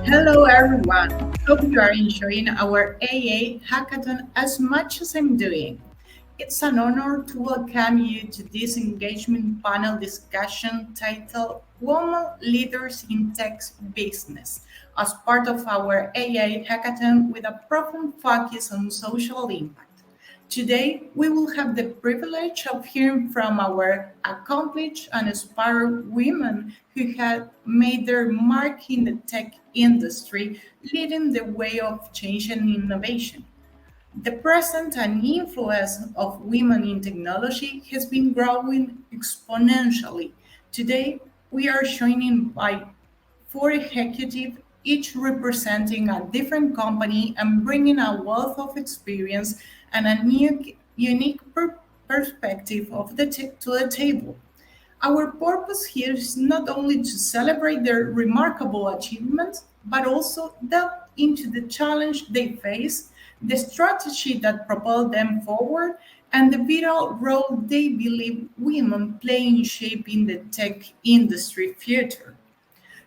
Hello, everyone. Hope you are enjoying our AA hackathon as much as I'm doing. It's an honor to welcome you to this engagement panel discussion titled Women Leaders in Tech Business as part of our AA hackathon with a profound focus on social impact. Today, we will have the privilege of hearing from our accomplished and inspired women who have made their mark in the tech industry, leading the way of change and innovation. The presence and influence of women in technology has been growing exponentially. Today, we are joined by four executives, each representing a different company and bringing a wealth of experience and a new, unique perspective to the table. Our purpose here is not only to celebrate their remarkable achievements, but also delve into the challenge they face, the strategy that propelled them forward, and the vital role they believe women play in shaping the tech industry future.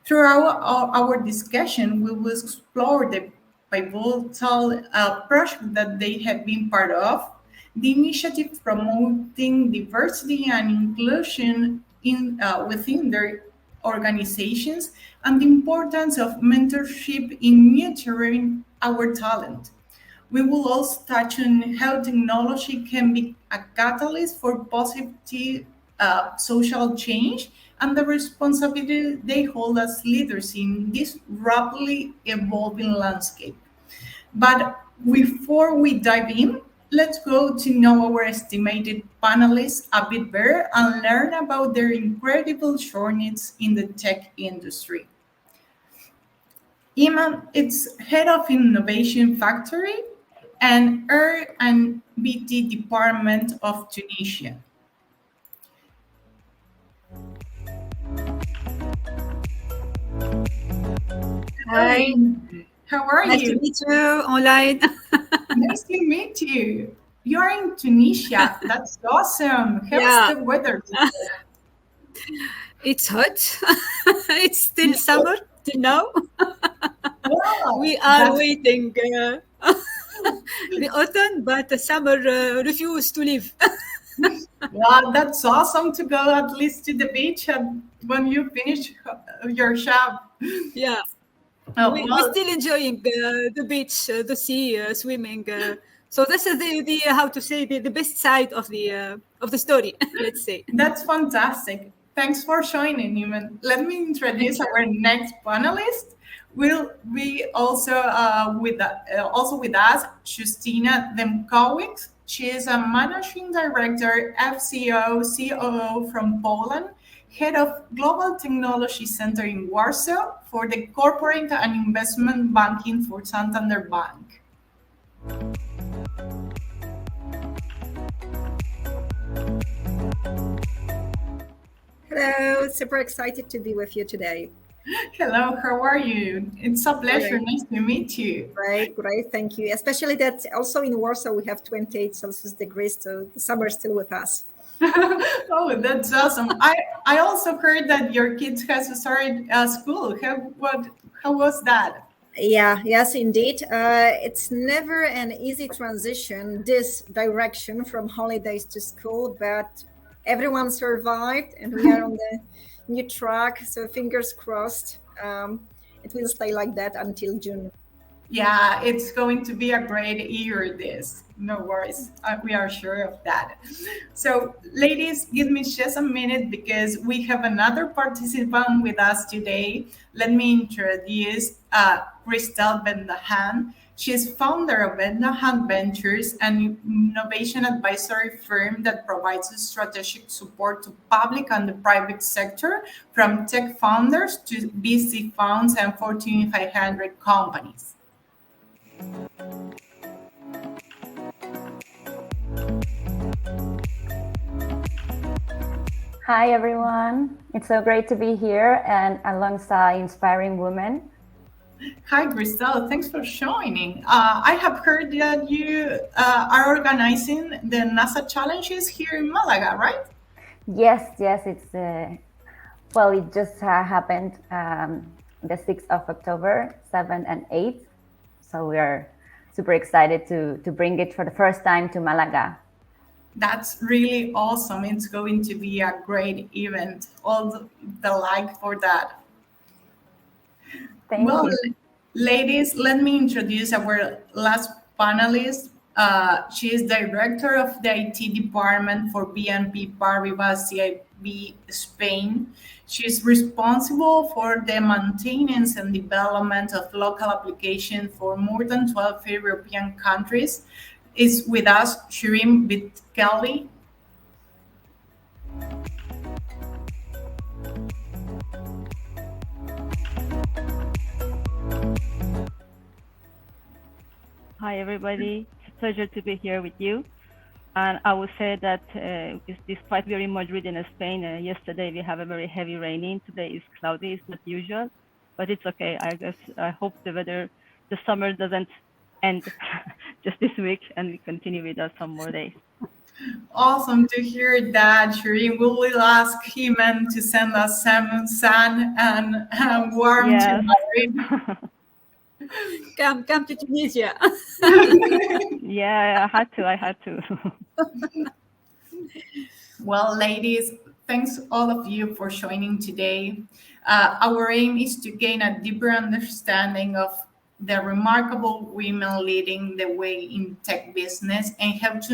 Throughout our discussion, we will explore the pivotal project that they have been part of, the initiative promoting diversity and inclusion within their organizations, and the importance of mentorship in nurturing our talent. We will also touch on how technology can be a catalyst for positive social change and the responsibility they hold as leaders in this rapidly evolving landscape. But before we dive in, let's go to know our estimated panelists a bit better and learn about their incredible journeys in the tech industry. Iman is head of Innovation Factory and R&BT Department of Tunisia. Hi, How are nice to you? meet you online. Nice to meet you. You're in Tunisia. That's awesome. How's Yeah, the weather? it's hot. It's still summer till now. Wow, We are that's waiting the autumn, but the summer refuse to leave. wow, that's awesome to go at least to the beach and when you finish your shop. Yeah, we Well, still enjoying the beach, the sea, swimming. So this is the how to say the best side of the story. Let's say. that's fantastic. Thanks for joining, Newman. Let me Thank introduce you. our next panelist. Will be also with us, Justyna Demkowicz. She is a managing director, FCO, COO from Poland, head of Global Technology Center in Warsaw for the corporate and investment banking for Santander Bank. Hello, super excited to be with you today. Hello, how are you? It's a pleasure. Great, Nice to meet you. great, thank you. Especially that also in Warsaw we have 28 Celsius degrees, so the summer is still with us. Oh, that's awesome. I also heard that your kids has started school. How was that? Yeah, yes, indeed. It's never an easy transition, this direction from holidays to school, but everyone survived and we are on the new track. So fingers crossed. It will stay like that until June. Yeah, it's going to be a great year. This, no worries. We are sure of that. So, ladies, give me just a minute because we have another participant with us today. Let me introduce Krystel Bendahan. She is founder of Bendahan Ventures, an innovation advisory firm that provides strategic support to public and the private sector, from tech founders to VC funds and Fortune 500 companies. Hi everyone, it's so great to be here and alongside inspiring women. Hi, Krystel. Thanks for joining. I have heard that you are organizing the NASA challenges here in Malaga, right? Yes, it's well, it just happened the 6th of October, 7th and 8th. So we are super excited to bring it for the first time to Malaga. That's really awesome. It's going to be a great event. All the like for that. Thank Well, you. ladies, let me introduce our last panelist. She is director of the IT department for BNP Paribas CIB Spain. She is responsible for the maintenance and development of local applications for more than 12 European countries. Is with us Shirin Bidkeli. Hi, everybody. It's a pleasure to be here with you. And I would say that despite very Madrid in Spain, yesterday we have a very heavy raining. Today is cloudy. It's not usual, but it's okay. I hope the summer doesn't end just this week and we continue with us some more days. Awesome to hear that, Shirin. We will ask Imen to send us some sun and warm to Yes. Madrid. Come to Tunisia. Yeah, I had to. Well, ladies, thanks all of you for joining today. Our aim is to gain a deeper understanding of the remarkable women leading the way in tech business and help to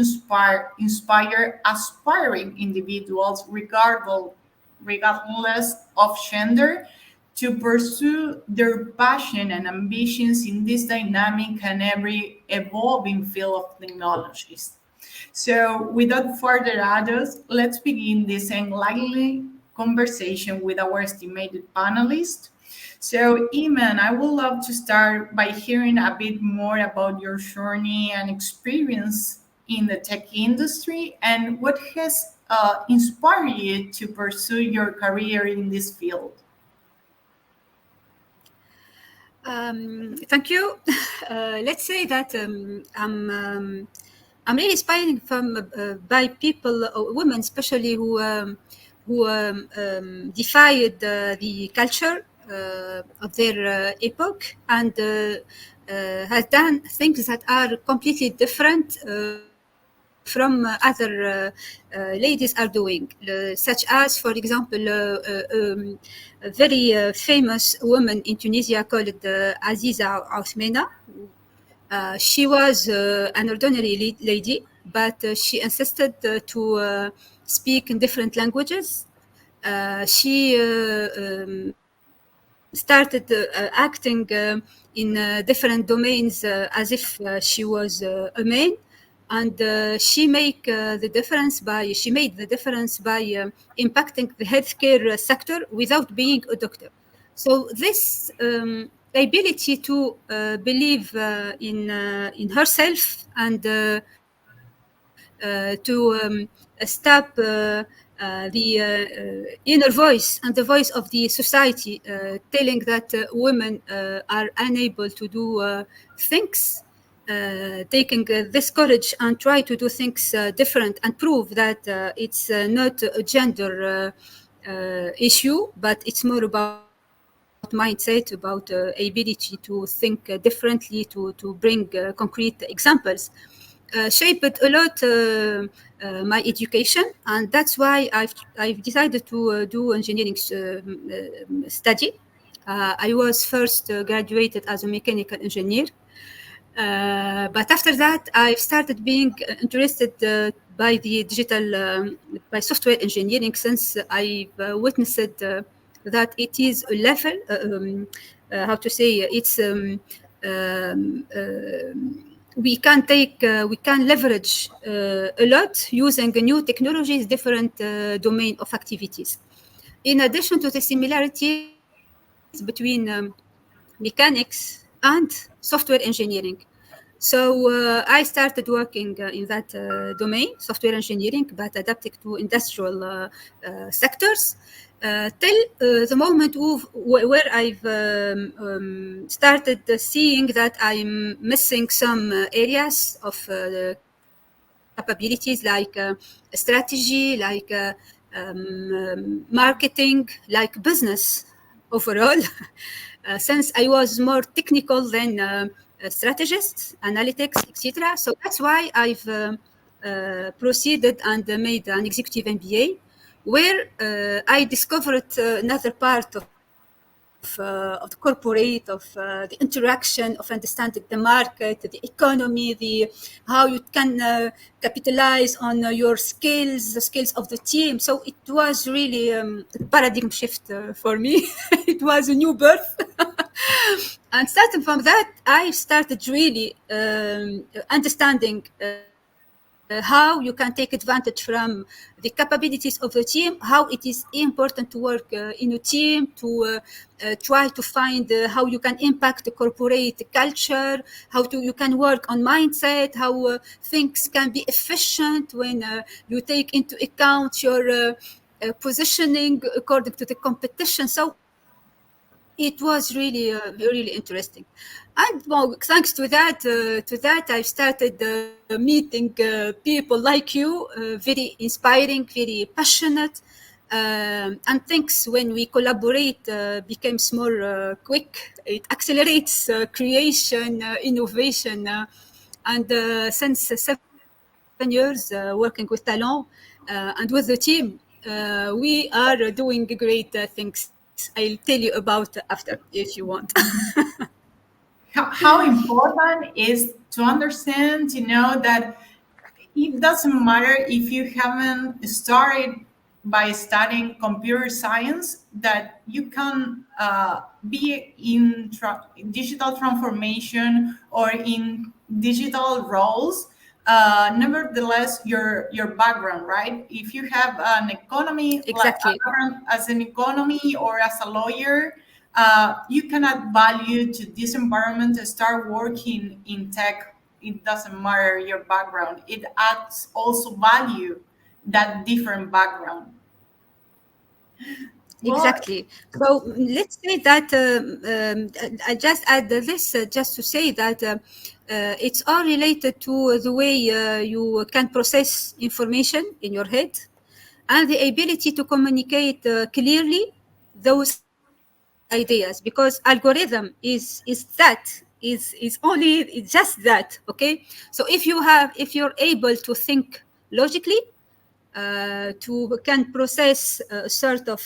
inspire aspiring individuals regardless of gender to pursue their passion and ambitions in this dynamic and ever evolving field of technologies. So, without further ado, let's begin this enlightening conversation with our estimated panelists. So, Iman, I would love to start by hearing a bit more about your journey and experience in the tech industry and what has inspired you to pursue your career in this field. Thank you. Let's say that I'm really inspiring by people, women especially, who defied the culture of their epoch and has done things that are completely different from other ladies are doing, such as, for example, a very famous woman in Tunisia called Aziza Othmena. She was an ordinary lady, but she insisted to speak in different languages. She started acting in different domains as if she was a man, and she made the difference by impacting the healthcare sector without being a doctor. So this ability to believe in herself and to stop the inner voice and the voice of the society telling that women are unable to do things, taking this courage and try to do things different and prove that it's not a gender issue, but it's more about mindset, about ability to think differently, to bring concrete examples. Shaped a lot my education, and that's why I've decided to do engineering study. I was first graduated as a mechanical engineer, but after that I started being interested by the by software engineering, since I've witnessed that it is a level, how to say, it's we can leverage a lot using new technologies, different domain of activities. In addition to the similarities between mechanics and software engineering. So I started working in that domain, software engineering, but adapted to industrial sectors, till the moment where I've started seeing that I'm missing some areas of capabilities, like strategy, like marketing, like business overall, since I was more technical than strategist, analytics, etc. So that's why I've proceeded and made an executive MBA, where I discovered another part of the corporate, of the interaction, of understanding the market, the economy, the how you can capitalize on your skills, the skills of the team. So it was really a paradigm shift for me. It was a new birth. And starting from that, I started really understanding how you can take advantage from the capabilities of the team, how it is important to work in a team, to try to find how you can impact the corporate culture, how you can work on mindset, how things can be efficient when you take into account your positioning according to the competition. So it was really really interesting, and well, thanks to that I started meeting people like you, very inspiring, very passionate, and things when we collaborate becomes more quick. It accelerates creation, innovation, and since 7 years working with Talan and with the team, we are doing great things. I'll tell you about after if you want. How important is to understand, that it doesn't matter if you haven't started by studying computer science, that you can be in digital transformation or in digital roles. Nevertheless, your background, right? If you have an economy, like a Exactly. background as an economy or as a lawyer, you can add value to this environment to start working in tech. It doesn't matter your background. It adds also value, that different background. Well, Exactly. So let's say that I just add this just to say that it's all related to the way you can process information in your head and the ability to communicate clearly those ideas, because algorithm is only just that. Okay, so if you're able to think logically, to can process a sort of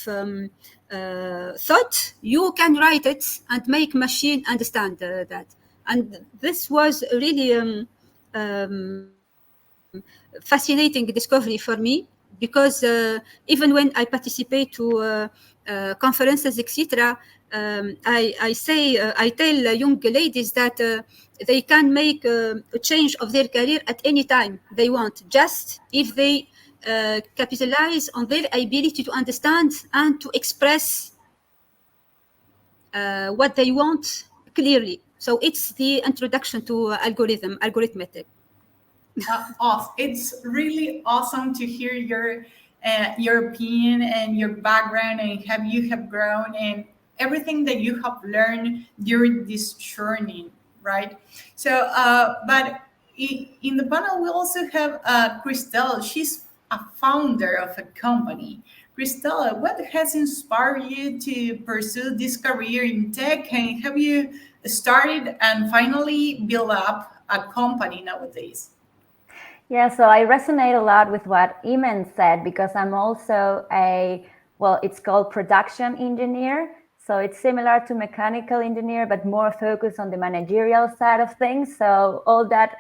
thought, you can write it and make machine understand that. And this was really fascinating discovery for me, because even when I participate to conferences, etc., I tell young ladies that they can make a change of their career at any time they want, just if they capitalize on their ability to understand and to express what they want clearly. So it's the introduction to algorithmic. It's really awesome to hear your opinion and your background and how you have grown and everything that you have learned during this journey, right? So, but in the panel we also have Krystel. She's a founder of a company. Krystel, what has inspired you to pursue this career in tech, and have you started and finally built up a company nowadays? Yeah, so I resonate a lot with what Imen said, because I'm also it's called production engineer. So it's similar to mechanical engineer, but more focused on the managerial side of things. So all that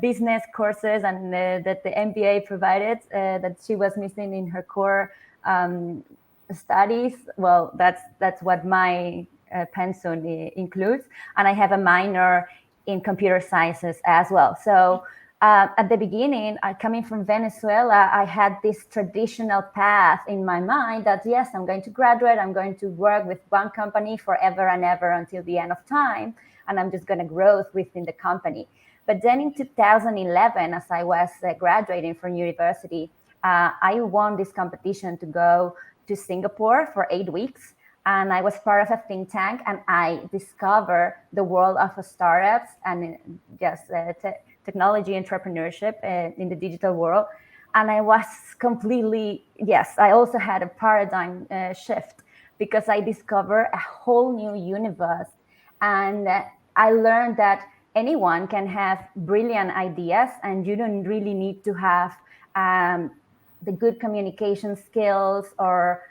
business courses and that the MBA provided that she was missing in her core studies, well, that's what my pensum includes. And I have a minor in computer sciences as well. So at the beginning, coming from Venezuela, I had this traditional path in my mind that, yes, I'm going to graduate, I'm going to work with one company forever and ever until the end of time, and I'm just going to grow within the company. But then in 2011, as I was graduating from university, I won this competition to go to Singapore for 8 weeks. And I was part of a think tank, and I discovered the world of startups and just technology entrepreneurship in the digital world. And I was completely, yes, I also had a paradigm shift, because I discovered a whole new universe. And I learned that anyone can have brilliant ideas, and you don't really need to have the good communication skills or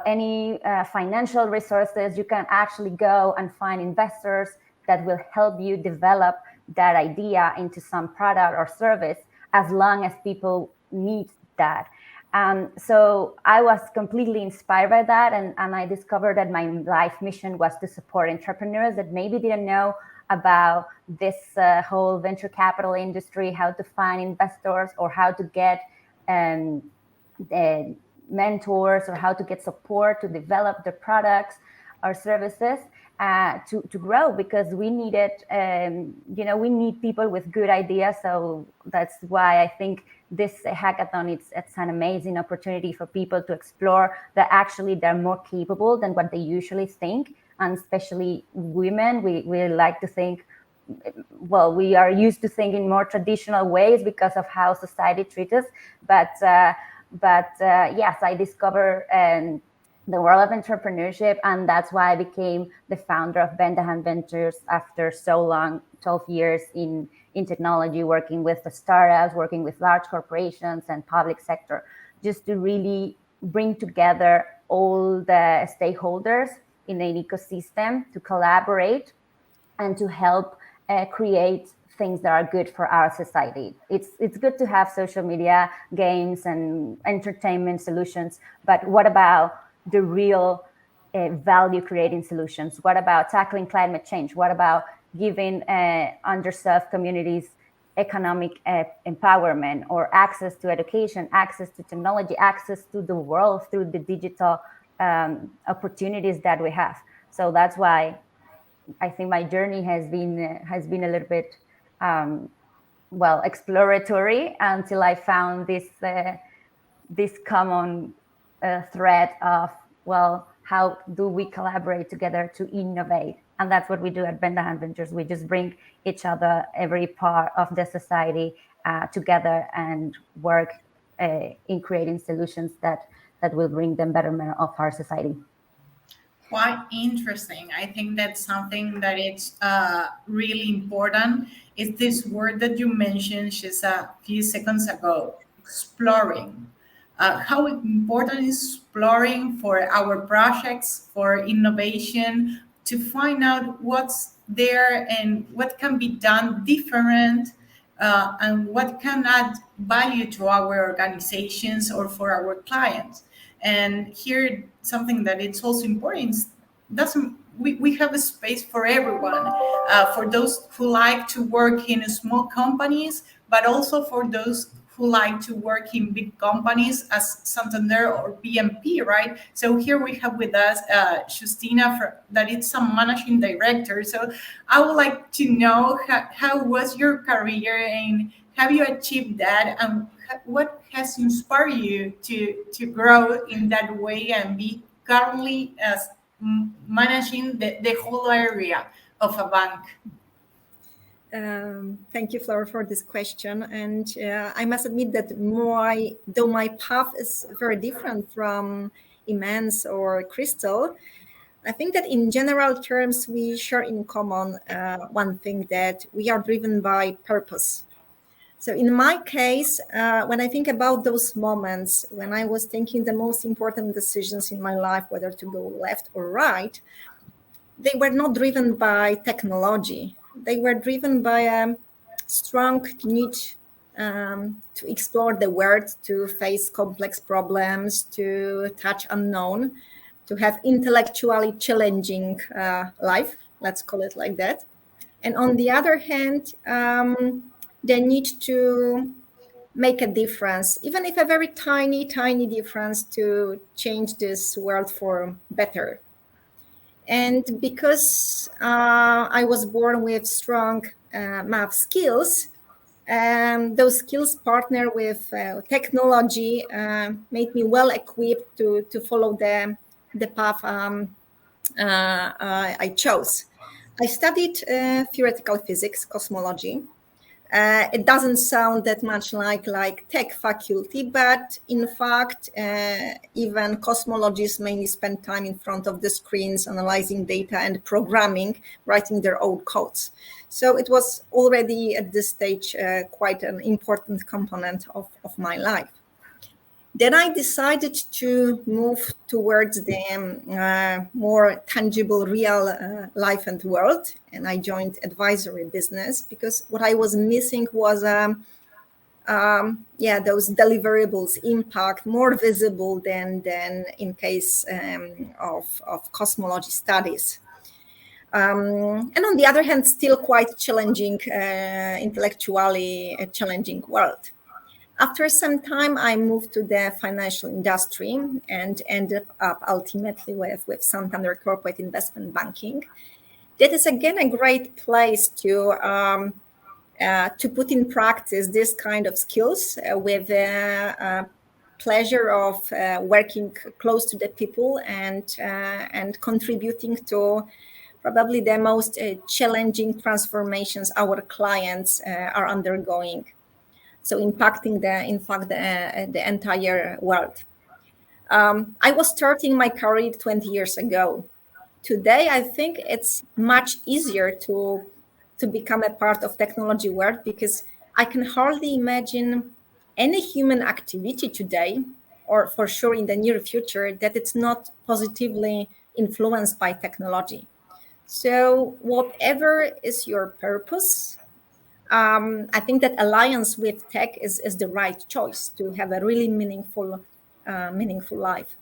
any financial resources. You can actually go and find investors that will help you develop that idea into some product or service, as long as people need that. So I was completely inspired by that, and I discovered that my life mission was to support entrepreneurs that maybe didn't know about this whole venture capital industry, how to find investors, or how to get mentors, or how to get support to develop the products or services to grow, because we needed, we need people with good ideas. So that's why I think this hackathon, it's an amazing opportunity for people to explore that actually they're more capable than what they usually think. And especially women, we like to think, well, we are used to thinking more traditional ways because of how society treats us. But yes, I discovered the world of entrepreneurship, and that's why I became the founder of Bendahan Ventures after so long, 12 years in technology, working with the startups, working with large corporations and public sector, just to really bring together all the stakeholders in an ecosystem to collaborate and to help create things that are good for our society. It's good to have social media, games, and entertainment solutions, but what about the real value creating solutions? What about tackling climate change? What about giving underserved communities economic empowerment, or access to education, access to technology, access to the world through the digital opportunities that we have? So that's why I think my journey has been a little bit exploratory, until I found this common thread of, how do we collaborate together to innovate? And that's what we do at Bendahan Ventures. We just bring each other, every part of the society together, and work in creating solutions that will bring the betterment of our society. Quite interesting. I think that's something that it's really important. Is this word that you mentioned just a few seconds ago, exploring. How important is exploring for our projects, for innovation, to find out what's there and what can be done different, and what can add value to our organizations or for our clients. And here, something that it's also important is doesn't we have a space for everyone, for those who like to work in small companies, but also for those who like to work in big companies as Santander or BNP, right? So here we have with us Justyna, that is a managing director. So I would like to know how was your career, and have you achieved that, and what has inspired you to grow in that way and be currently as managing the whole area of a bank? Thank you, Flora, for this question. And I must admit that though my path is very different from Imen's or Krystel, I think that in general terms, we share in common one thing, that we are driven by purpose. So in my case, when I think about those moments when I was taking the most important decisions in my life, whether to go left or right, they were not driven by technology. They were driven by a strong need to explore the world, to face complex problems, to touch unknown, to have intellectually challenging life, let's call it like that. And on the other hand, they need to make a difference, even if a very tiny, tiny difference, to change this world for better. And because I was born with strong math skills, those skills partner with technology made me well equipped to follow the path I chose. I studied theoretical physics, cosmology, It doesn't sound that much like tech faculty, but in fact, even cosmologists mainly spend time in front of the screens, analyzing data and programming, writing their own codes. So it was already at this stage quite an important component of my life. Then I decided to move towards the more tangible real life and world. And I joined advisory business because what I was missing was, those deliverables impact more visible than in case of cosmology studies. And on the other hand, still quite challenging, intellectually challenging world. After some time, I moved to the financial industry and ended up ultimately with Santander Corporate Investment Banking. That is again a great place to put in practice this kind of skills with pleasure of working close to the people and contributing to probably the most challenging transformations our clients are undergoing. So impacting the entire world. I was starting my career 20 years ago. Today, I think it's much easier to become a part of technology world because I can hardly imagine any human activity today, or for sure in the near future, that it's not positively influenced by technology. So whatever is your purpose, I think that alliance with tech is the right choice to have a really meaningful life.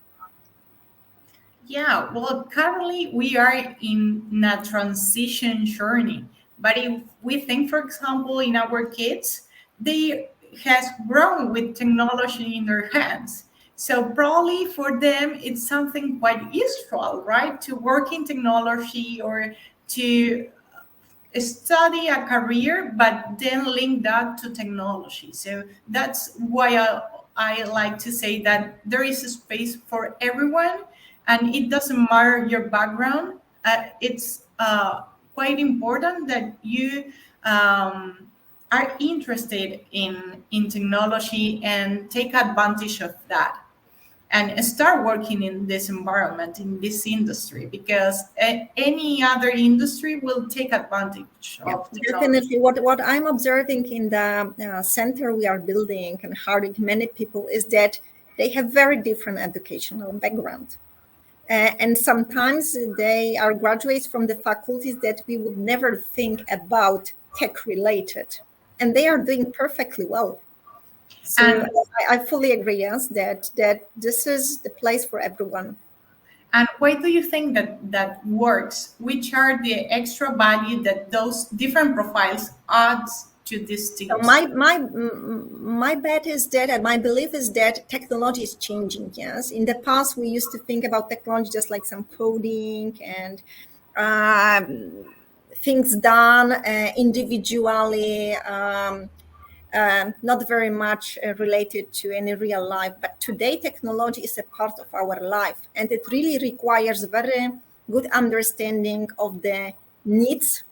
Yeah, well, currently we are in a transition journey. But if we think, for example, in our kids, they has grown with technology in their hands. So probably for them, it's something quite useful, right? To work in technology or to study a career, but then link that to technology. So that's why I like to say that there is a space for everyone, and it doesn't matter your background. It's quite important that you are interested in technology and take advantage of that and start working in this environment, in this industry, because any other industry will take advantage Yeah, of technology. definitely. What I'm observing in the center we are building and hiring many people is that they have very different educational background. And sometimes they are graduates from the faculties that we would never think about tech related. And they are doing perfectly well. So And I fully agree, yes, that this is the place for everyone. and why do you think that works? Which are the extra value that those different profiles adds to these So teams? my bet is that, and my belief is that technology is changing. Yes, in the past we used to think about technology just like some coding and things done individually. Not very much related to any real life. But today, technology is a part of our life, and it really requires very good understanding of the needs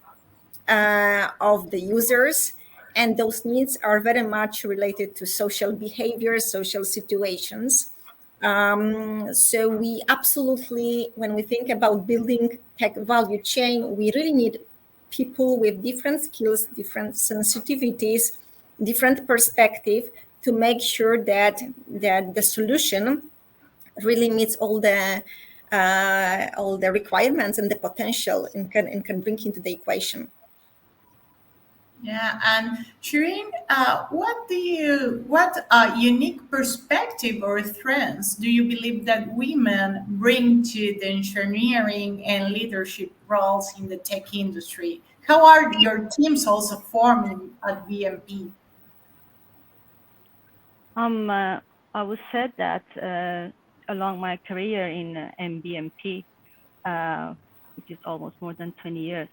of the users. And those needs are very much related to social behavior, social situations. So we absolutely, when we think about building tech value chain, we really need people with different skills, different sensitivities, different perspective to make sure that the solution really meets all the requirements and the potential and can bring into the equation. Yeah, and Shirin, what unique perspective or trends do you believe that women bring to the engineering and leadership roles in the tech industry? How are your teams also forming at BMP? I would say that along my career in MBMP, which is almost more than 20 years,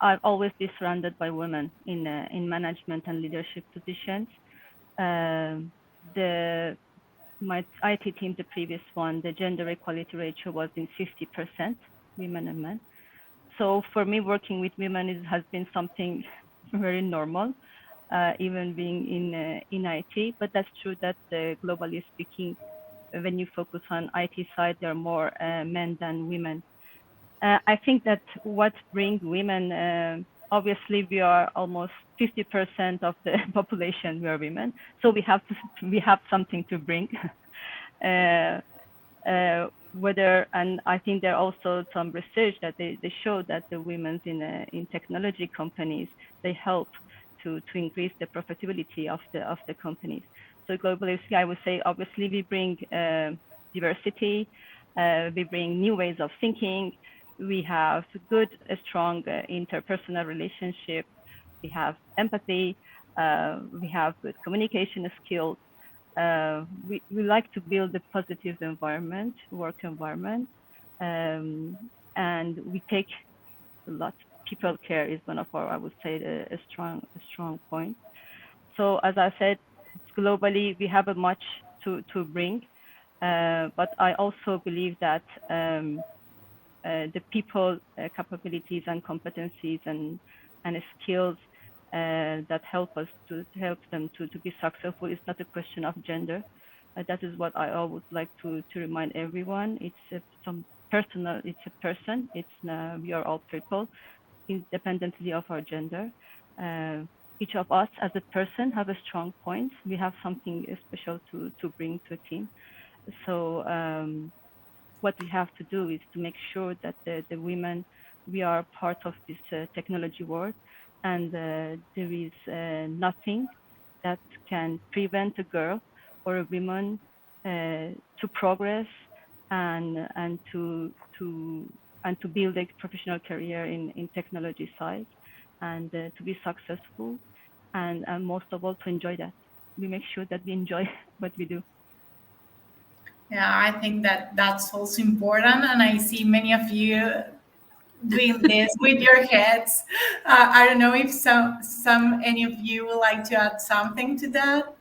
I've always been surrounded by women in management and leadership positions. Um, the my IT team, the previous one, the gender equality ratio was in 50% women and men. So for me, working with women has been something very normal. even being in IT. But that's true that globally speaking, when you focus on IT side, there are more men than women. I think that what brings women, obviously we are almost 50% of the population, we are women, so we have something to bring. And I think there are also some research that they show that the women in technology companies, they help to increase the profitability of the companies. So globally, I would say obviously we bring diversity, we bring new ways of thinking, we have good, strong interpersonal relationship, we have empathy, we have good communication skills. We like to build a positive environment, work environment, and we take a lot. People care is one of our, I would say, a strong point. So as I said, globally we have a much to bring, but I also believe that the people capabilities and competencies and skills that help us to help them to be successful is not a question of gender. That is what I always like to remind everyone. It's some personal. It's a person. We are all people, independently of our gender. Each of us as a person have a strong point. We have something special to bring to a team. So what we have to do is to make sure that the women, we are part of this technology world, and there is nothing that can prevent a girl or a woman to progress and to build a professional career in technology side, and to be successful, and most of all to enjoy that. We make sure that we enjoy what we do. Yeah, I think that that's also important, and I see many of you doing this with your heads. I don't know if any of you would like to add something to that.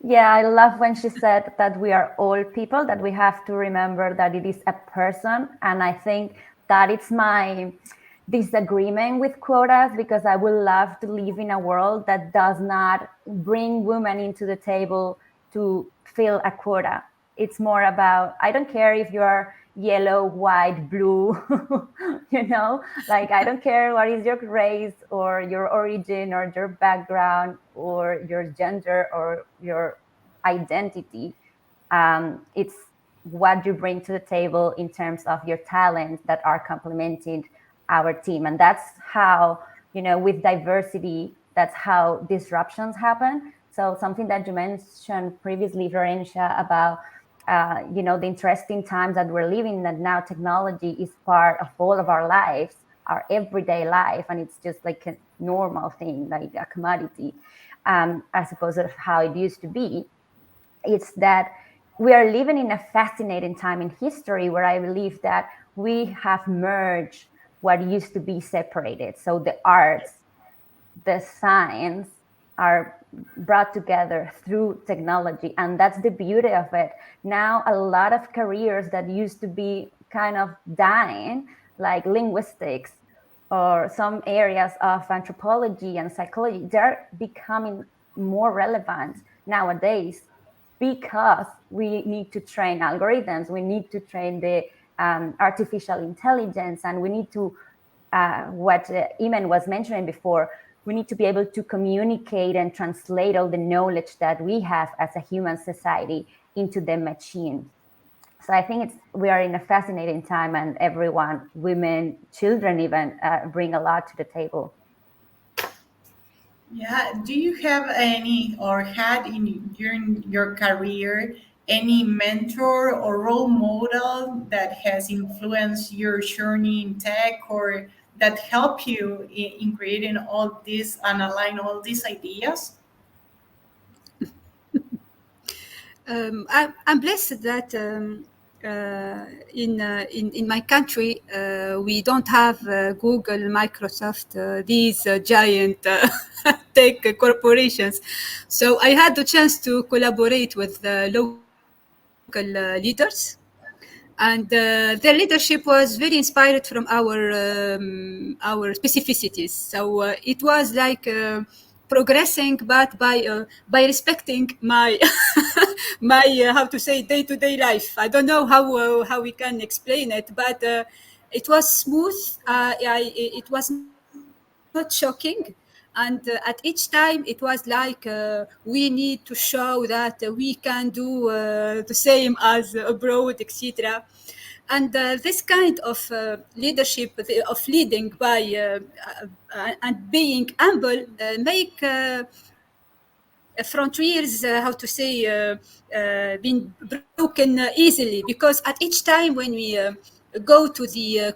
Yeah, I love when she said that we are all people, that we have to remember that it is a person. And I think that it's my disagreement with quotas, because I would love to live in a world that does not bring women into the table to fill a quota. It's more about, I don't care if you're yellow, white, blue, like I don't care what is your race or your origin or your background or your gender or your identity. It's what you bring to the table in terms of your talents that are complementing our team. And that's how, with diversity, that's how disruptions happen. So something that you mentioned previously, Florencia, about the interesting times that we're living, that now technology is part of all of our lives, our everyday life, and it's just like a normal thing, like a commodity, as opposed to how it used to be. It's that we are living in a fascinating time in history where I believe that we have merged what used to be separated. So the arts, the science are brought together through technology, and that's the beauty of it. Now a lot of careers that used to be kind of dying, like linguistics or some areas of anthropology and psychology, they're becoming more relevant nowadays, because we need to train algorithms, we need to train the artificial intelligence, and we need to what Imen was mentioning before, we need to be able to communicate and translate all the knowledge that we have as a human society into the machine. So I think we are in a fascinating time, and everyone, women, children even, bring a lot to the table. Yeah. Do you have any, or had during your career, any mentor or role model that has influenced your journey in tech, or that help you in creating all this and align all these ideas? I'm blessed that in my country we don't have Google, Microsoft, these giant tech corporations. So I had the chance to collaborate with local leaders, and their leadership was very inspired from our specificities. So it was like progressing, but by respecting my my how to say day-to-day life. I don't know how we can explain it, but it was smooth. It was not shocking, and at each time it was like we need to show that we can do the same as abroad, etc. And this kind of leadership, of leading by and being humble, make frontiers, how to say, been broken easily, because at each time when we go to the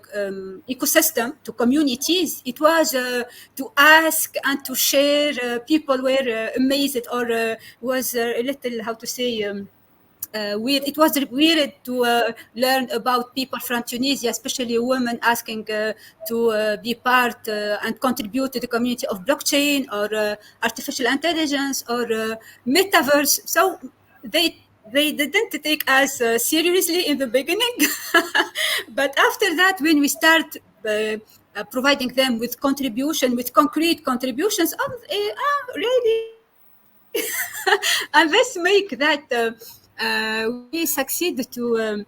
ecosystem, to communities, it was to ask and to share. People were amazed, or was a little, how to say, weird. It was weird to learn about people from Tunisia, especially women, asking to be part and contribute to the community of blockchain, or artificial intelligence, or metaverse. So they didn't take us seriously in the beginning, but after that, when we start providing them with contribution, with concrete contributions, really. And this make that we succeed to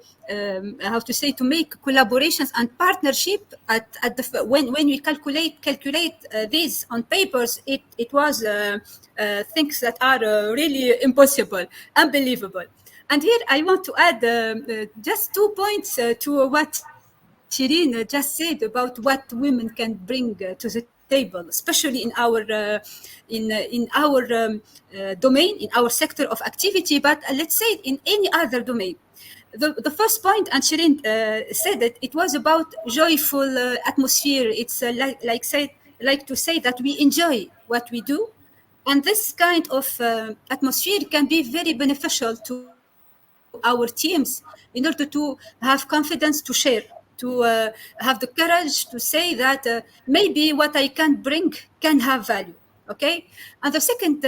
how to say, to make collaborations and partnership at the when we calculate these on papers, it was things that are really impossible, unbelievable. And here I want to add just 2 points to what Shirin just said about what women can bring to the table, especially in our domain, in our sector of activity, but let's say in any other domain. The first point, and Shirin said it, it was about joyful atmosphere. It's like to say that we enjoy what we do, and this kind of atmosphere can be very beneficial to our teams in order to have confidence to share, to have the courage to say that maybe what I can bring can have value. Okay. And the second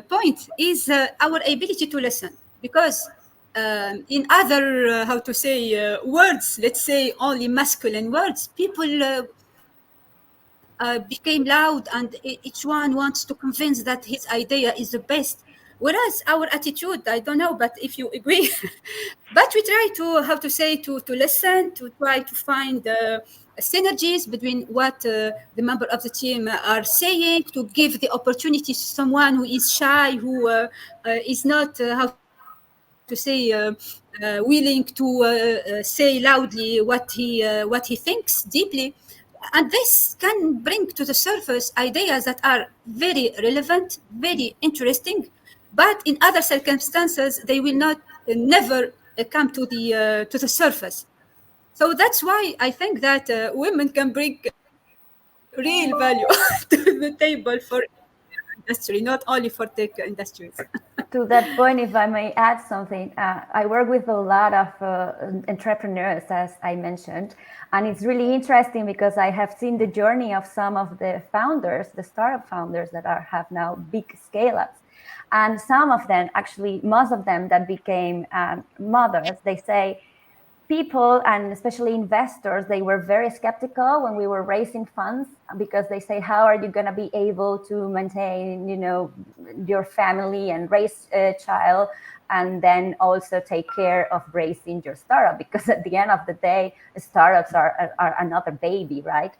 point is our ability to listen, because in other, how to say, words, let's say only masculine words, people became loud, and each one wants to convince that his idea is the best. Whereas our attitude, I don't know, but if you agree, but we try to, how to say, to listen, to try to find synergies between what the member of the team are saying, to give the opportunity to someone who is shy, who is not, how to say, willing to say loudly what he thinks deeply. And this can bring to the surface ideas that are very relevant, very interesting, but in other circumstances they will not never come to the surface. So that's why I think that women can bring real value to the table for industry, not only for tech industries. To that point, if I may add something, I work with a lot of entrepreneurs, as I mentioned, and it's really interesting because I have seen the journey of some of the founders, the startup founders that have now big scale-ups. And some of them, actually, most of them that became mothers, they say, people, and especially investors, they were very skeptical when we were raising funds, because they say, how are you going to be able to maintain, your family and raise a child, and then also take care of raising your startup? Because at the end of the day, startups are another baby, right?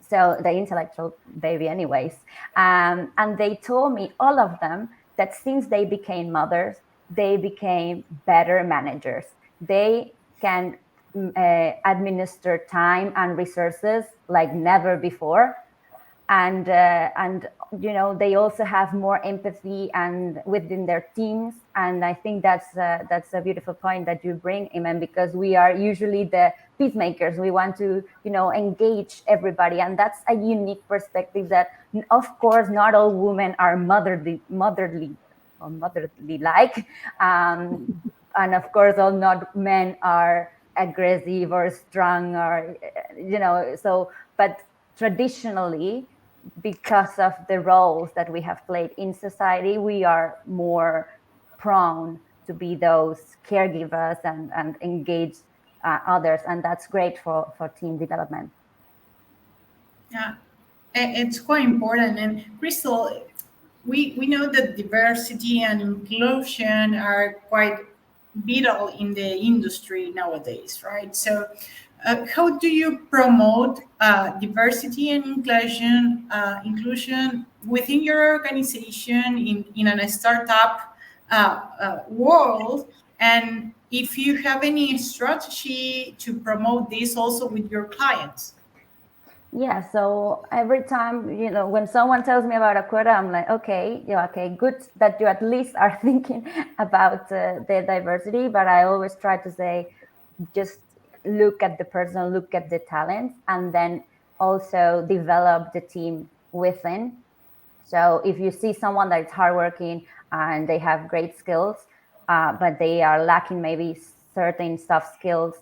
So the intellectual baby anyways. And they told me, all of them, that since they became mothers, they became better managers. They can administer time and resources like never before, and they also have more empathy and within their teams. And I think that's a beautiful point that you bring, Imen, because we are usually the peacemakers. We want to engage everybody, and that's a unique perspective that, of course, not all women are motherly like, and of course all not men are aggressive or strong, or so, but traditionally, because of the roles that we have played in society, we are more prone to be those caregivers and engage others, and that's great for team development. Yeah. It's quite important. And Krystel, we know that diversity and inclusion are quite vital in the industry nowadays, right? So, how do you promote diversity and inclusion within your organization in a startup world? And if you have any strategy to promote this also with your clients? Yeah, so every time, when someone tells me about a quota, I'm like, okay, yeah, okay, good that you at least are thinking about the diversity. But I always try to say, just look at the person, look at the talents, and then also develop the team within. So if you see someone that is hardworking and they have great skills, but they are lacking maybe certain soft skills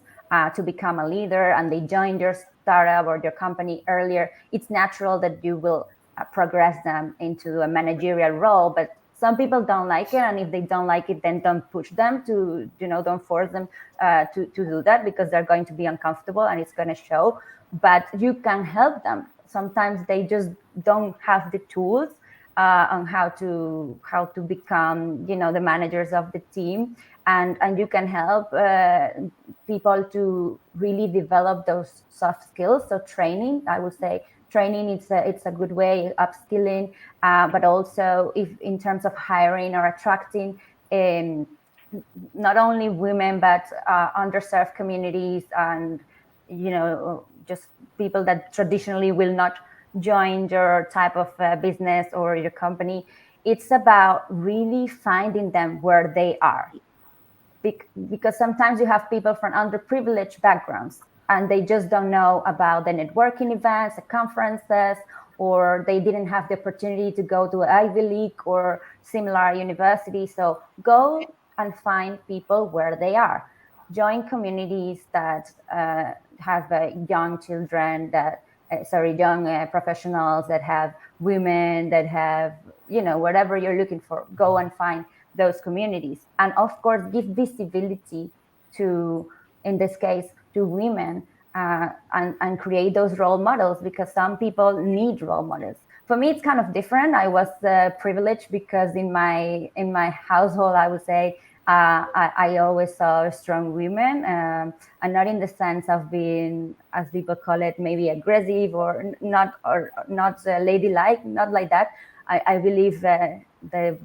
to become a leader, and they join your startup or your company earlier, it's natural that you will progress them into a managerial role. But some people don't like it, and if they don't like it, then don't push them to, don't force them to do that, because they're going to be uncomfortable and it's going to show. But you can help them. Sometimes they just don't have the tools on how to become, the managers of the team, and you can help people to really develop those soft skills. So training, I would say, training, it's a good way, upskilling, but also if in terms of hiring or attracting not only women, but underserved communities, and just people that traditionally will not join your type of business or your company. It's about really finding them where they are, because sometimes you have people from underprivileged backgrounds and they just don't know about the networking events, the conferences, or they didn't have the opportunity to go to Ivy League or similar university. So go and find people where they are. Join communities that have young children, young professionals, that have women, that have, whatever you're looking for. Go and find those communities, and of course give visibility to, in this case, to women, and create those role models, because some people need role models. For me, it's kind of different. I was privileged because in my household, I would say, I always saw strong women, and not in the sense of being, as people call it, maybe aggressive or not ladylike, not like that. I believe the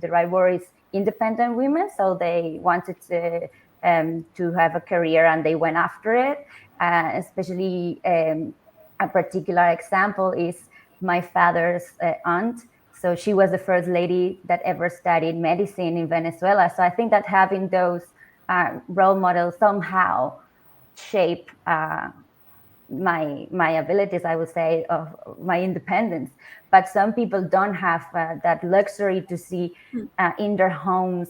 right word is independent women. So they wanted to have a career and they went after it. Especially a particular example is my father's aunt. So she was the first lady that ever studied medicine in Venezuela. So I think that having those role models somehow shape my abilities, I would say, of my independence. But some people don't have that luxury to see in their homes,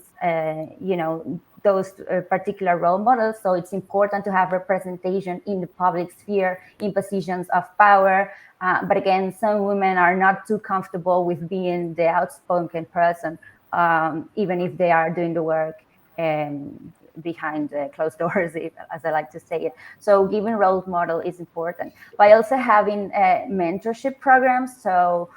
those particular role models. So it's important to have representation in the public sphere, in positions of power. But again, some women are not too comfortable with being the outspoken person, even if they are doing the work behind closed doors, as I like to say it. So giving role model is important, by also having mentorship programs. So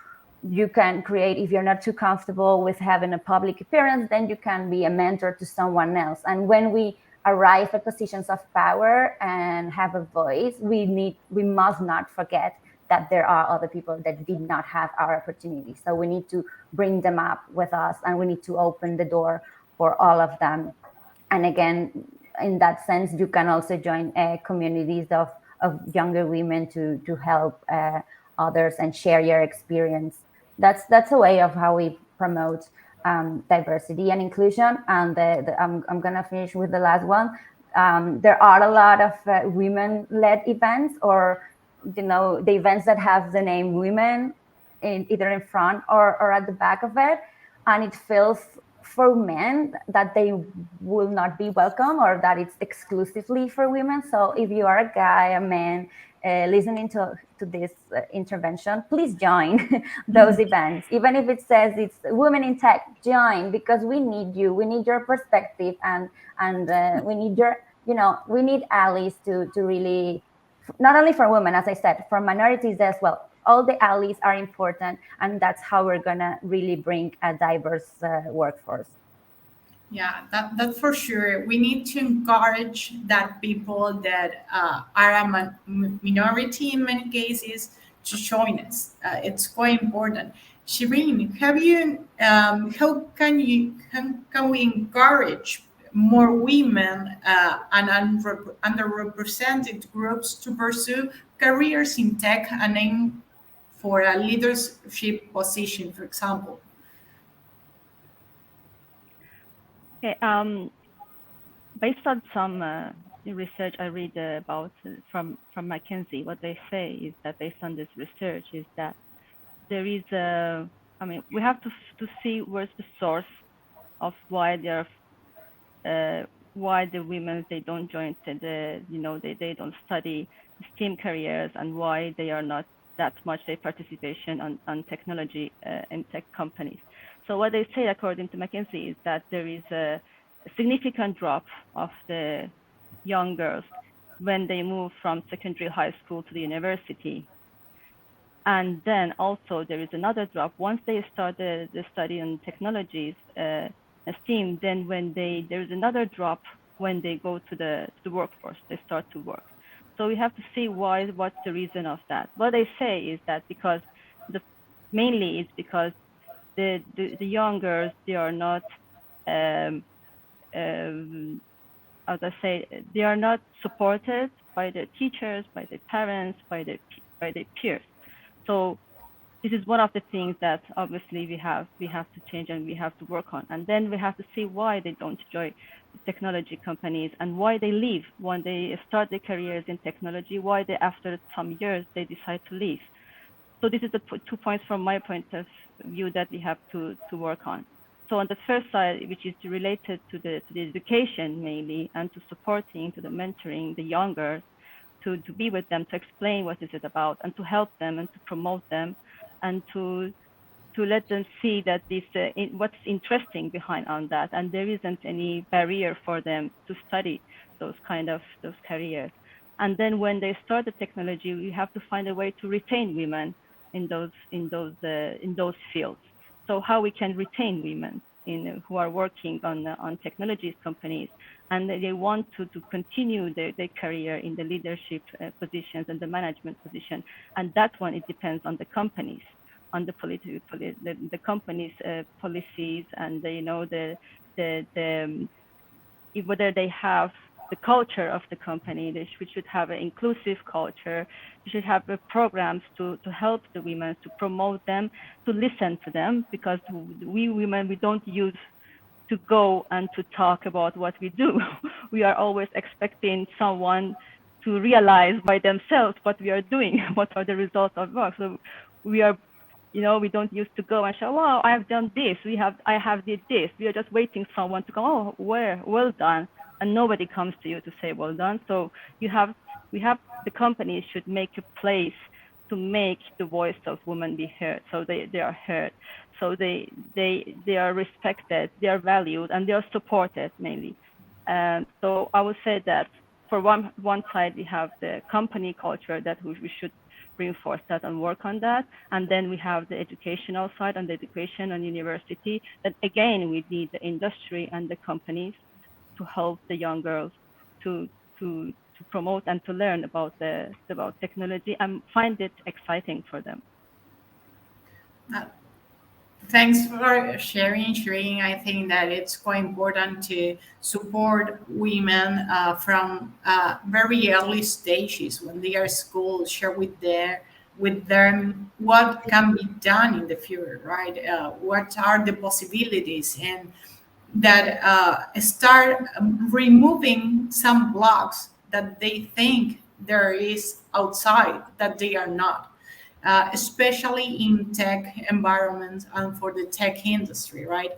you can create, if you're not too comfortable with having a public appearance, then you can be a mentor to someone else. And when we arrive at positions of power and have a voice, we must not forget that there are other people that did not have our opportunity. So we need to bring them up with us, and we need to open the door for all of them. And again, in that sense, you can also join communities of younger women to help others and share your experience. That's a way of how we promote diversity and inclusion. And I'm gonna finish with the last one. There are a lot of women-led events, or the events that have the name women either in front or at the back of it, and it feels for men that they will not be welcome, or that it's exclusively for women. So if you are a guy, a man, listening to this intervention, please join those events. Even if it says it's women in tech, join, because we need you. We need your perspective, and we need we need allies to really, not only for women, as I said, for minorities as well. all the allies are important, and that's how we're gonna really bring a diverse workforce. Yeah, that's for sure. We need to encourage that people that are a minority in many cases to join us. It's quite important. Shirin, have you? How can can we encourage more women and underrepresented groups to pursue careers in tech and aim for a leadership position, for example? Okay, based on some research I read about from McKinsey, what they say is that based on this research is that there is a, I mean, we have to see where's the source of why they're why the women they don't join they don't study STEM careers, and why they are not that much their participation on technology and tech companies. So what they say, according to McKinsey, is that there is a significant drop of the young girls when they move from secondary high school to the university. And then also there is another drop once they start the study on technologies, STEAM. Then when there is another drop when they go to the workforce, they start to work. So we have to see what's the reason of that. What they say is that because mainly it's because the young girls, they are not as I say, they are not supported by their teachers, by their parents, by their peers. So this is one of the things that obviously we have to change and we have to work on. And then we have to see why they don't join the technology companies and why they leave when they start their careers in technology, why they, after some years, they decide to leave. So this is the 2 points from my point of view that we have to work on. So on the first side, which is related to the education mainly, and to supporting, to the mentoring the younger, to be with them, to explain what is it about, and to help them and to promote them, and to let them see that this what's interesting behind on that, and there isn't any barrier for them to study those careers. And then when they start the technology, we have to find a way to retain women in those fields. So how we can retain women who are working on technologies companies, and they want to continue their career in the leadership positions and the management position. And that one, it depends on the companies, on the the company's policies, and whether they have the culture of the company. We should have an inclusive culture. We should have programs to help the women, to promote them, to listen to them, because we women, we don't use to go and to talk about what we do. We are always expecting someone to realize by themselves what we are doing, what are the results of work. So we are, we don't used to go and show, wow, I have done this. I have did this. We are just waiting someone to go, oh, well done. And nobody comes to you to say, well done. So the companies should make a place to make the voice of women be heard. So they are heard. So they are respected, they are valued, and they are supported mainly. So I would say that for one side, we have the company culture that we should reinforce that and work on that. And then we have the educational side and the education and university, that again, we need the industry and the companies to help the young girls to promote and to learn about technology and find it exciting for them. Thanks for sharing, Shirin. I think that it's quite important to support women from very early stages when they are school. Share with them what can be done in the future, right? What are the possibilities, and that start removing some blocks that they think there is outside that they are not, especially in tech environments and for the tech industry, right?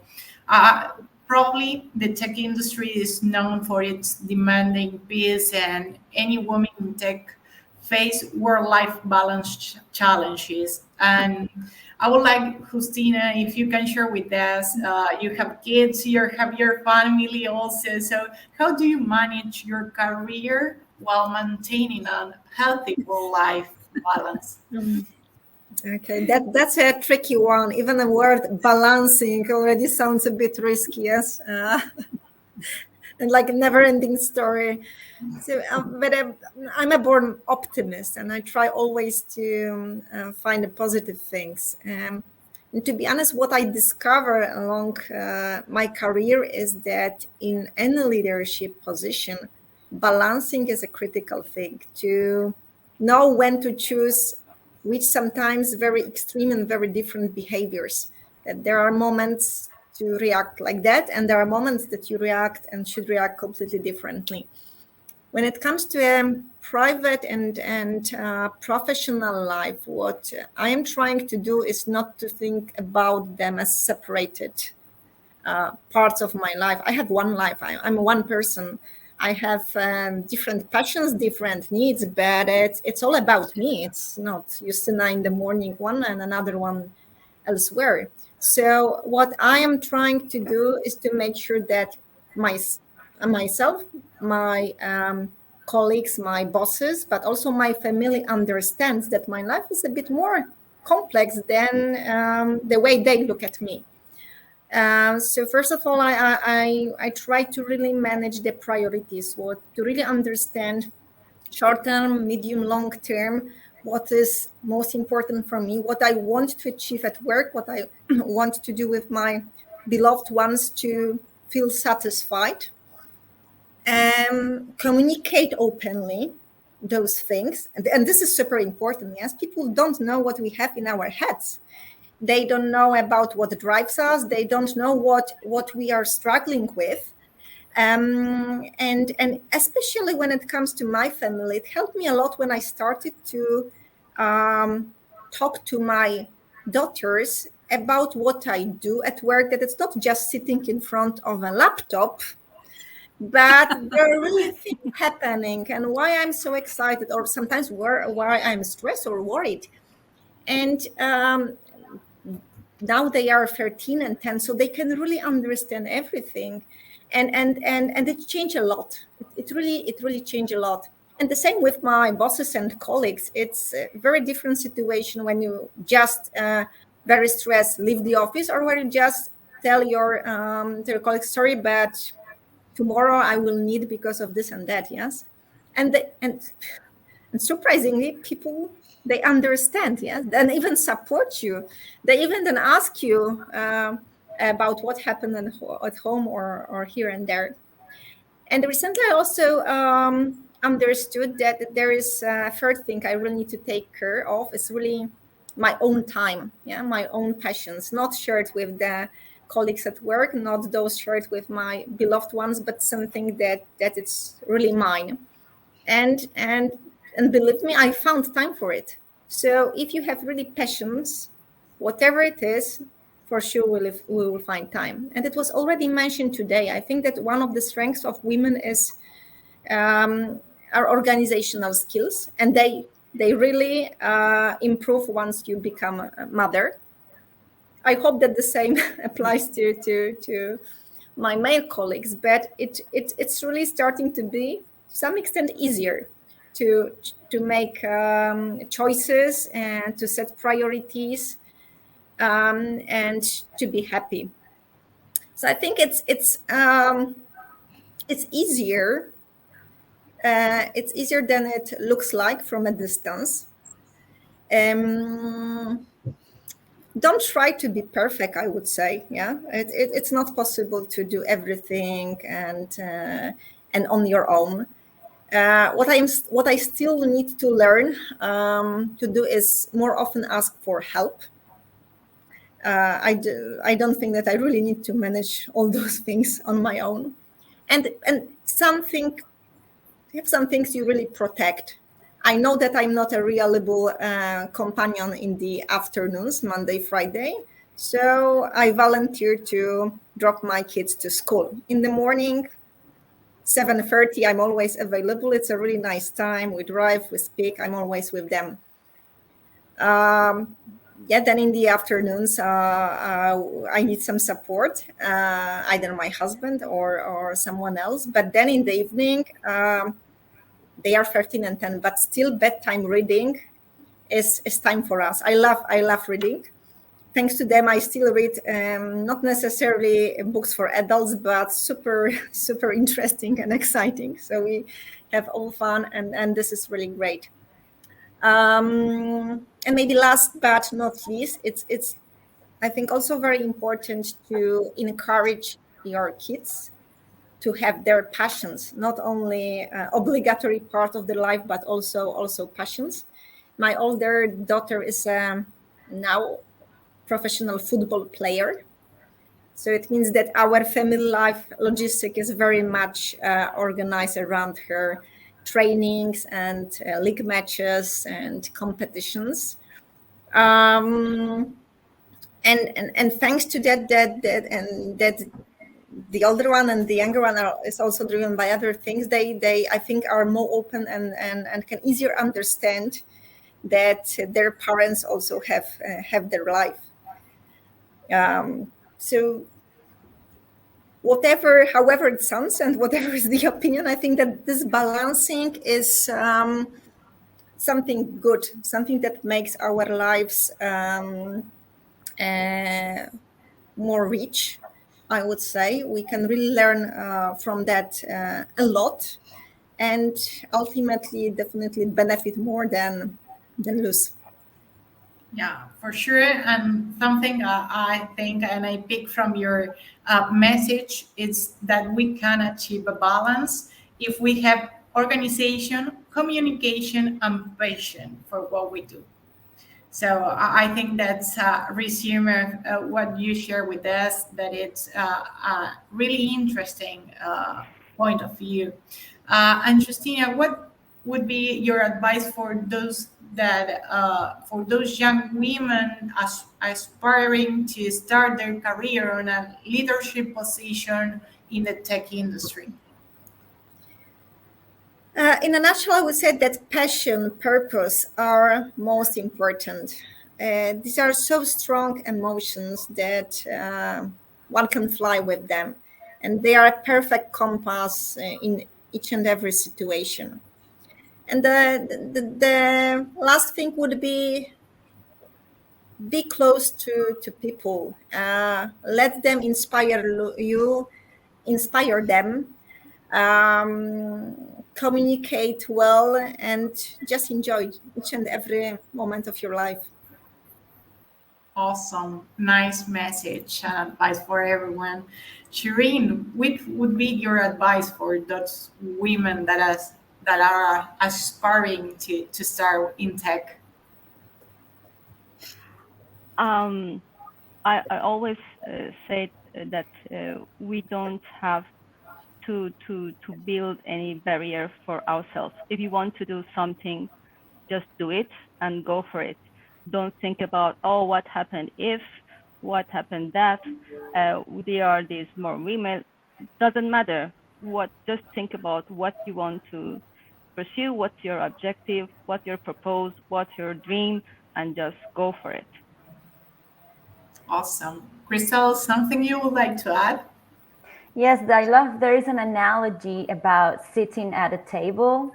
Uh, Probably the tech industry is known for its demanding pace, and any woman in tech face work-life balance challenges. And I would like, Justyna, if you can share with us, you have kids, you have your family also. So how do you manage your career while maintaining a healthy work-life balance? Okay, that's a tricky one. Even the word balancing already sounds a bit risky, yes, and like a never-ending story. So, but I'm a born optimist, and I try always to find the positive things. And to be honest, what I discover along my career is that in any leadership position, balancing is a critical thing. To know when to choose which sometimes very extreme and very different behaviors. That there are moments to react like that, and there are moments that you react and should react completely differently. When it comes to private and professional life, what I am trying to do is not to think about them as separated parts of my life. I have one life. I'm one person. I have different passions, different needs, but it's all about me. It's not Justyna in the morning one and another one elsewhere. So what I am trying to do is to make sure that myself, my colleagues, my bosses, but also my family understands that my life is a bit more complex than the way they look at me. So first of all, I try to really manage the priorities, what to really understand short term, medium, long term, what is most important for me, what I want to achieve at work, what I want to do with my beloved ones to feel satisfied. Communicate openly those things. And this is super important. Yes, people don't know what we have in our heads. They don't know about what drives us. They don't know what we are struggling with. And especially when it comes to my family, it helped me a lot when I started to talk to my daughters about what I do at work, that it's not just sitting in front of a laptop, but there are really things happening and why I'm so excited, or sometimes why I'm stressed or worried. And now they are 13 and 10, so they can really understand everything, and it changed a lot. It really changed a lot. And the same with my bosses and colleagues. It's a very different situation when you just very stressed leave the office, or when you just tell your colleagues, sorry, but tomorrow I will need because of this and that. Yes, and surprisingly, people, they understand, yes, and even support you. They even then ask you about what happened at home or here and there. And recently, I also understood that there is a third thing I really need to take care of. It's really my own time, yeah, my own passions, not shared with the colleagues at work, not those shared with my beloved ones, but something that it's really mine. And believe me, I found time for it. So if you have really passions, whatever it is, for sure we will find time. And it was already mentioned today. I think that one of the strengths of women is our organizational skills, and they really improve once you become a mother. I hope that the same applies to my male colleagues, but it's really starting to be to some extent easier to make choices and to set priorities, and to be happy. So I think it's easier. It's easier than it looks like from a distance. Don't try to be perfect, I would say. Yeah, it's not possible to do everything and on your own. What I still need to learn to do is more often ask for help. I don't think that I really need to manage all those things on my own. And some things you really protect. I know that I'm not a reliable companion in the afternoons, Monday, Friday. So I volunteer to drop my kids to school. In the morning, 7:30, I'm always available. It's a really nice time. We drive, we speak. I'm always with them. Then in the afternoons, I need some support, either my husband or someone else. But then in the evening, they are 13 and 10, but still bedtime reading is time for us. I love reading. Thanks to them, I still read not necessarily books for adults, but super interesting and exciting. So we have all fun, and this is really great. And maybe last but not least, it's I think also very important to encourage your kids to have their passions, not only obligatory part of their life, but also passions. My older daughter is now professional football player. So it means that our family life logistic is very much organized around her trainings and league matches and competitions. And thanks to that the older one and the younger one is also driven by other things. They I think are more open and can easier understand that their parents also have their life. So however it sounds and whatever is the opinion, I think that this balancing is something good, something that makes our lives more rich. I would say we can really learn from that a lot, and ultimately definitely benefit more than lose. Yeah, for sure. And something I think and I pick from your message is that we can achieve a balance if we have organization, communication, and passion for what we do. So I think that's resume what you share with us, that it's a really interesting point of view. And Justyna, what would be your advice for those that for those young women aspiring to start their career on a leadership position in the tech industry? In a nutshell, I would say that passion, purpose are most important. These are so strong emotions that one can fly with them, and they are a perfect compass in each and every situation. And the last thing would be close to people. Let them inspire them, communicate well, and just enjoy each and every moment of your life. Awesome, nice message and advice for everyone. Shirin, what would be your advice for those women that are aspiring to start in tech? Um, I always say that we don't have to build any barrier for ourselves. If you want to do something, just do it and go for it. Don't think about, oh, what happened if, what happened that, there are these more women. Doesn't matter. Just think about what you want to pursue, what's your objective, what's your purpose, what's your dream, and just go for it. Awesome. Krystel, something you would like to add? Yes, I love, there is an analogy about sitting at a table.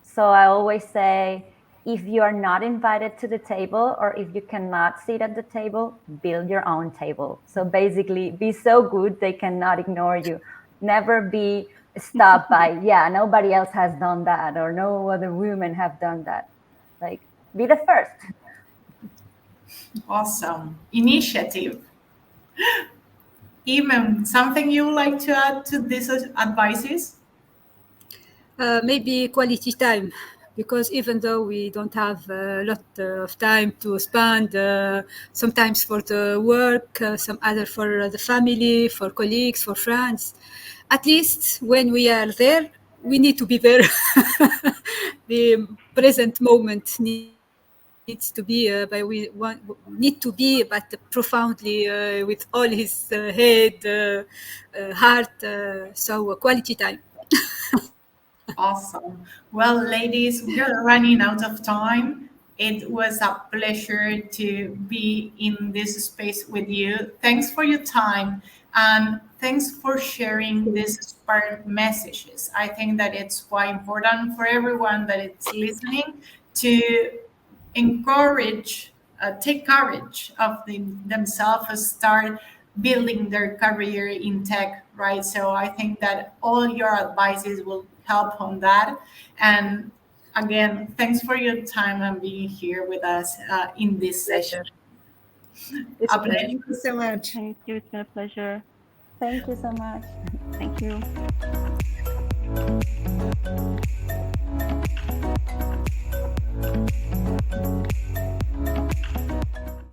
So I always say, if you are not invited to the table or if you cannot sit at the table, build your own table. So basically, be so good they cannot ignore you. Never be stopped by, yeah, nobody else has done that or no other women have done that. Like, be the first. Awesome. Initiative. Imen, something you would like to add to these advices? Maybe quality time, because even though we don't have a lot of time to spend, sometimes for the work, some other for the family, for colleagues, for friends, at least when we are there, we need to be there. The present moment needs to be need to be, but profoundly with all his head, heart. So quality time. Awesome. Well, ladies, we are running out of time. It was a pleasure to be in this space with you. Thanks for your time and thanks for sharing these inspired messages. I think that it's quite important for everyone that is listening to encourage, take courage of themselves, start building their career in tech, right? So I think that all your advices will help on that. And again, thanks for your time and being here with us in this session. It's A pleasure. Thank you so much. Thank you. It's been a pleasure. Thank you so much. Thank you.